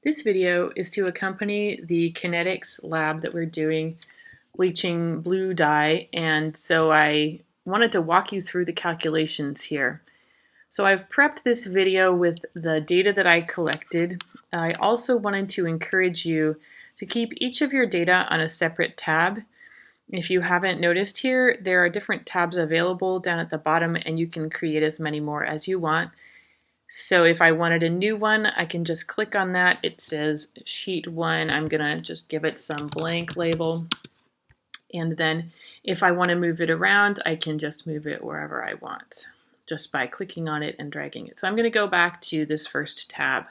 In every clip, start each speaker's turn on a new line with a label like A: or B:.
A: This video is to accompany the Kinetics lab that we're doing bleaching blue dye, and so I wanted to walk you through the calculations here. So I've prepped this video with the data that I collected. I also wanted to encourage you to keep each of your data on a separate tab. If you haven't noticed here, there are different tabs available down at the bottom, and you can create as many more as you want. So if I wanted a new one, I can just click on that. It says sheet 1. I'm gonna just give it some blank label. And then if I want to move it around, I can just move it wherever I want just by clicking on it and dragging it. So I'm going to go back to this first tab.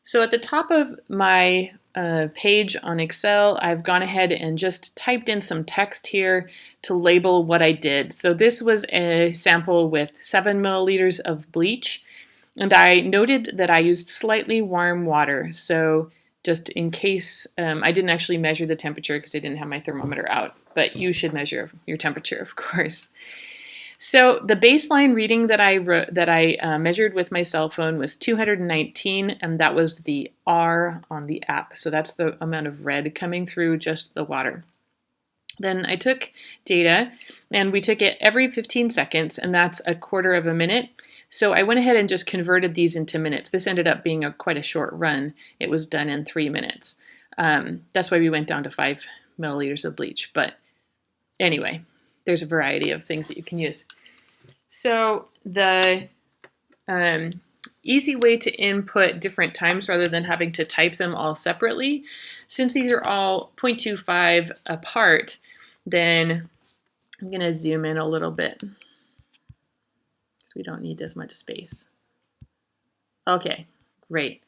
A: So at the top of my page on Excel, I've gone ahead and just typed in some text here to label what I did. So this was a sample with 7 milliliters of bleach, and I noted that I used slightly warm water. So just in case, I didn't actually measure the temperature because I didn't have my thermometer out, but you should measure your temperature, of course. So the baseline reading that I measured with my cell phone was 219, and that was the R on the app. So that's the amount of red coming through just the water. Then I took data, and we took it every 15 seconds, and that's a quarter of a minute. So I went ahead and just converted these into minutes. This ended up being quite a short run. It was done in 3 minutes. That's why we went down to 5 milliliters of bleach. But anyway, there's a variety of things that you can use. So the easy way to input different times rather than having to type them all separately, since these are all 0.25 apart, then I'm going to zoom in a little bit because we don't need as much space. Okay, great.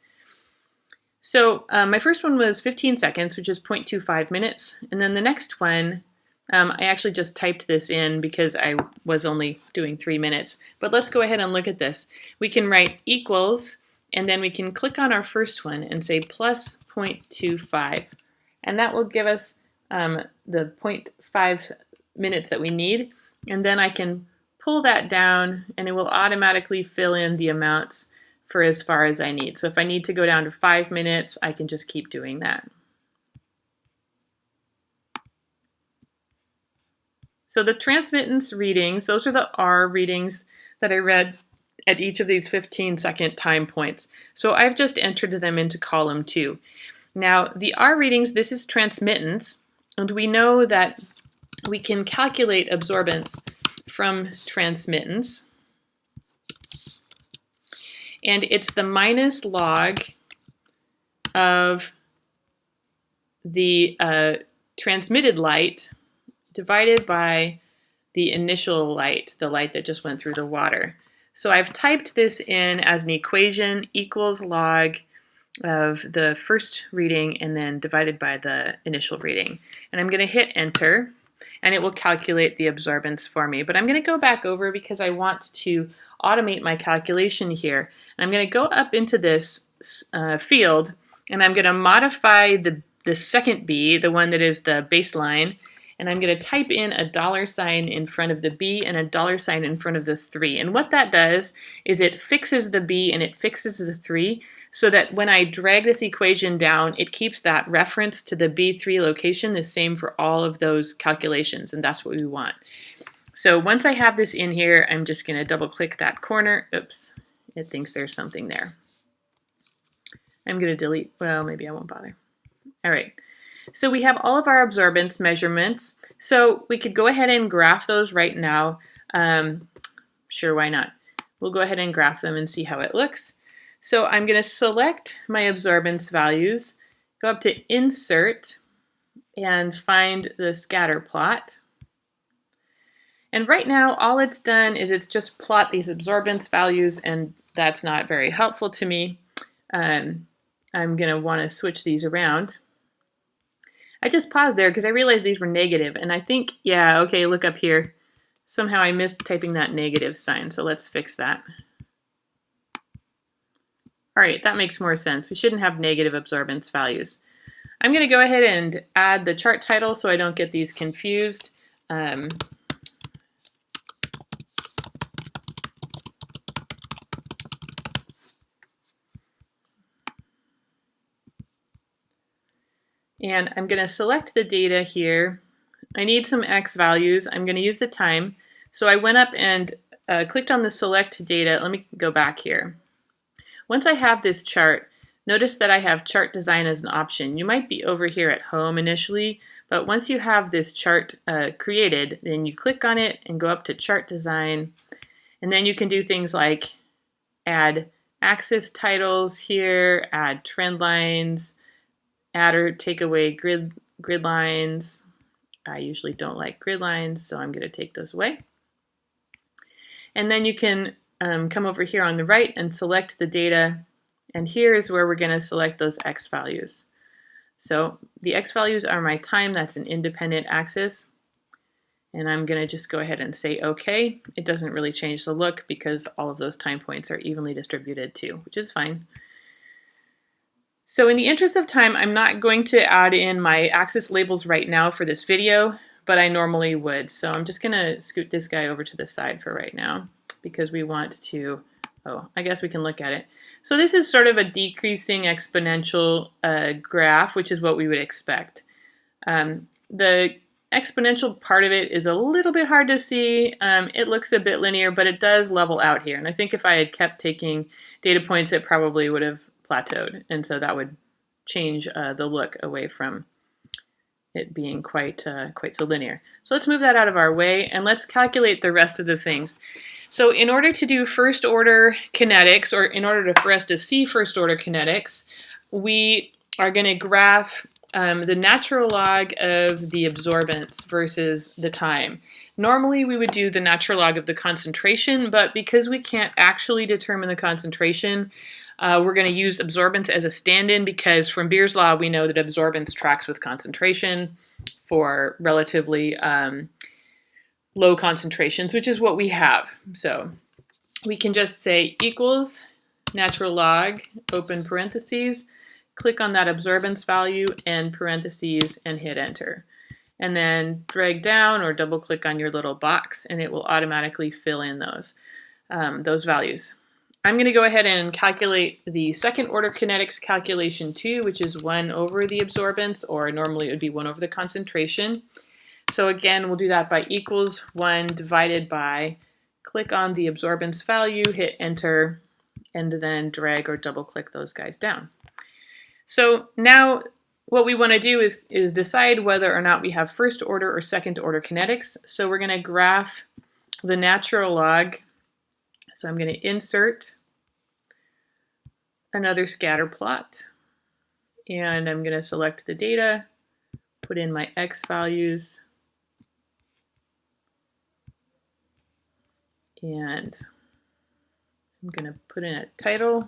A: So my first one was 15 seconds, which is 0.25 minutes. And then the next one, I actually just typed this in because I was only doing 3 minutes. But let's go ahead and look at this. We can write equals, and then we can click on our first one and say plus 0.25. And that will give us the 0.5 minutes that we need. And then I can pull that down, and it will automatically fill in the amounts for as far as I need. So if I need to go down to 5 minutes, I can just keep doing that. So the transmittance readings, those are the R readings that I read at each of these 15-second time points. So I've just entered them into column 2. Now the R readings, this is transmittance, and we know that we can calculate absorbance from transmittance. And it's the minus log of the transmitted light divided by the initial light, the light that just went through the water. So I've typed this in as an equation, equals log of the first reading and then divided by the initial reading. And I'm going to hit enter, and it will calculate the absorbance for me. But I'm going to go back over because I want to automate my calculation here. And I'm going to go up into this field, and I'm going to modify the second B, the one that is the baseline, and I'm going to type in a $sign in front of the B and a $sign in front of the 3. And what that does is it fixes the B and it fixes the 3 so that when I drag this equation down, it keeps that reference to the B3 location the same for all of those calculations, and that's what we want. So once I have this in here, I'm just going to double click that corner. Oops, it thinks there's something there. I'm going to delete, well, maybe I won't bother. All right. So we have all of our absorbance measurements. So we could go ahead and graph those right now. Sure, why not? We'll go ahead and graph them and see how it looks. So I'm going to select my absorbance values, go up to Insert, and find the scatter plot. And right now, all it's done is it's just plot these absorbance values, and that's not very helpful to me. I'm going to want to switch these around. I just paused there because I realized these were negative, and I think, yeah, okay, look up here. Somehow I missed typing that negative sign, so let's fix that. All right, that makes more sense. We shouldn't have negative absorbance values. I'm going to go ahead and add the chart title so I don't get these confused. And I'm going to select the data here. I need some x values. I'm going to use the time. So I went up and clicked on the select data. Let me go back here. Once I have this chart, notice that I have chart design as an option. You might be over here at home initially, but once you have this chart created, then you click on it and go up to chart design. And then you can do things like add axis titles here, add trend lines, add or take away grid lines. I usually don't like grid lines, so I'm going to take those away. And then you can come over here on the right and select the data. And here is where we're going to select those x values. So the x values are my time. That's an independent axis. And I'm going to just go ahead and say OK. It doesn't really change the look because all of those time points are evenly distributed too, which is fine. So in the interest of time, I'm not going to add in my axis labels right now for this video, but I normally would. So I'm just going to scoot this guy over to the side for right now because we want to, oh, I guess we can look at it. So this is sort of a decreasing exponential graph, which is what we would expect. The exponential part of it is a little bit hard to see. It looks a bit linear, but it does level out here. And I think if I had kept taking data points, it probably would have plateaued. And so that would change the look away from it being quite so linear. So let's move that out of our way and let's calculate the rest of the things. So in order to do first order kinetics, or in order for us to see first order kinetics, we are going to graph the natural log of the absorbance versus the time. Normally we would do the natural log of the concentration, but because we can't actually determine the concentration, we're going to use absorbance as a stand-in because from Beer's law we know that absorbance tracks with concentration for relatively low concentrations, which is what we have. So we can just say equals natural log, open parentheses, click on that absorbance value, end parentheses, and hit enter. And then drag down or double click on your little box and it will automatically fill in those values. I'm going to go ahead and calculate the second order kinetics calculation too, which is 1 over the absorbance, or normally it would be 1 over the concentration. So again, we'll do that by equals 1 divided by, click on the absorbance value, hit enter, and then drag or double click those guys down. So now what we want to do is decide whether or not we have first order or second order kinetics. So we're going to graph the natural log. So I'm going to insert another scatter plot, and I'm going to select the data, put in my x values, and I'm going to put in a title.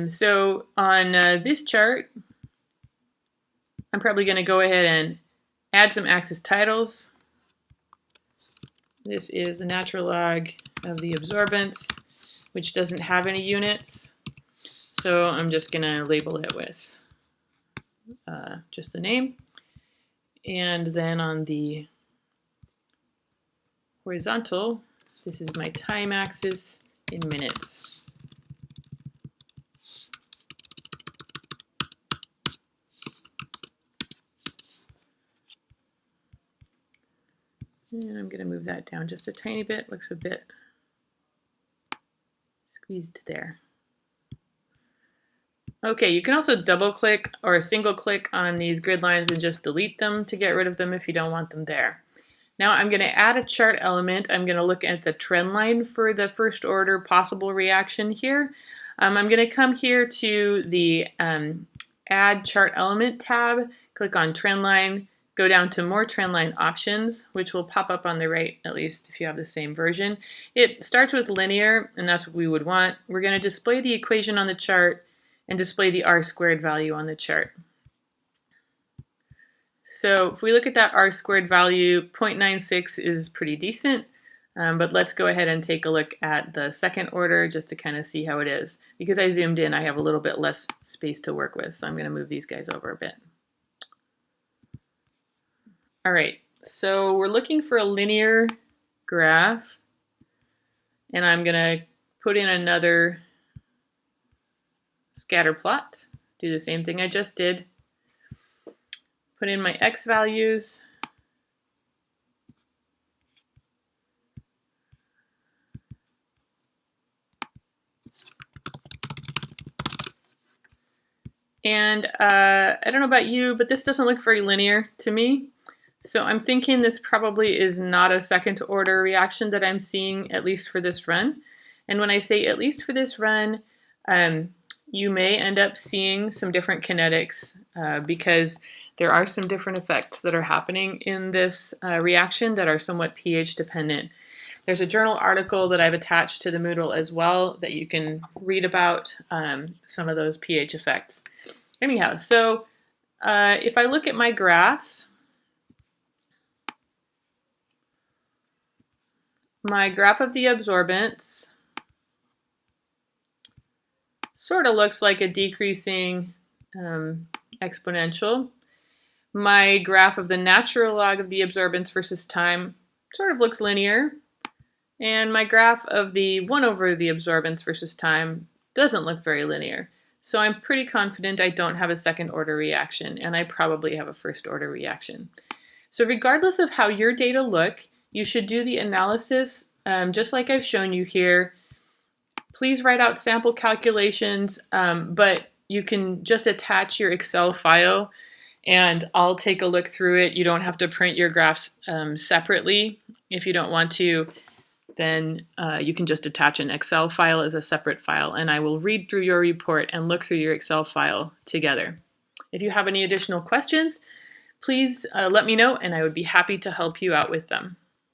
A: So on this chart, I'm probably going to go ahead and add some axis titles. This is the natural log of the absorbance, which doesn't have any units. So I'm just going to label it with just the name. And then on the horizontal, this is my time axis in minutes. And I'm going to move that down just a tiny bit. Looks a bit squeezed there. Okay, you can also double click or single click on these grid lines and just delete them to get rid of them if you don't want them there. Now I'm going to add a chart element. I'm going to look at the trend line for the first order possible reaction here. I'm going to come here to the Add Chart Element tab, click on Trend Line, go down to More Trend Line Options, which will pop up on the right, at least if you have the same version. It starts with linear, and that's what we would want. We're going to display the equation on the chart and display the r-squared value on the chart. So if we look at that r-squared value, 0.96 is pretty decent, but let's go ahead and take a look at the second order just to kind of see how it is. Because I zoomed in, I have a little bit less space to work with, so I'm going to move these guys over a bit. All right, so we're looking for a linear graph. And I'm going to put in another scatter plot, do the same thing I just did, put in my x values, and I don't know about you, but this doesn't look very linear to me. So I'm thinking this probably is not a second order reaction that I'm seeing, at least for this run. And when I say at least for this run, you may end up seeing some different kinetics because there are some different effects that are happening in this reaction that are somewhat pH dependent. There's a journal article that I've attached to the Moodle as well that you can read about some of those pH effects. Anyhow, so if I look at my graphs, my graph of the absorbance sort of looks like a decreasing exponential. My graph of the natural log of the absorbance versus time sort of looks linear. And my graph of the 1 over the absorbance versus time doesn't look very linear. So I'm pretty confident I don't have a second order reaction, and I probably have a first order reaction. So regardless of how your data look, you should do the analysis just like I've shown you here. Please write out sample calculations, but you can just attach your Excel file and I'll take a look through it. You don't have to print your graphs separately. If you don't want to, then you can just attach an Excel file as a separate file, and I will read through your report and look through your Excel file together. If you have any additional questions, please let me know, and I would be happy to help you out with them.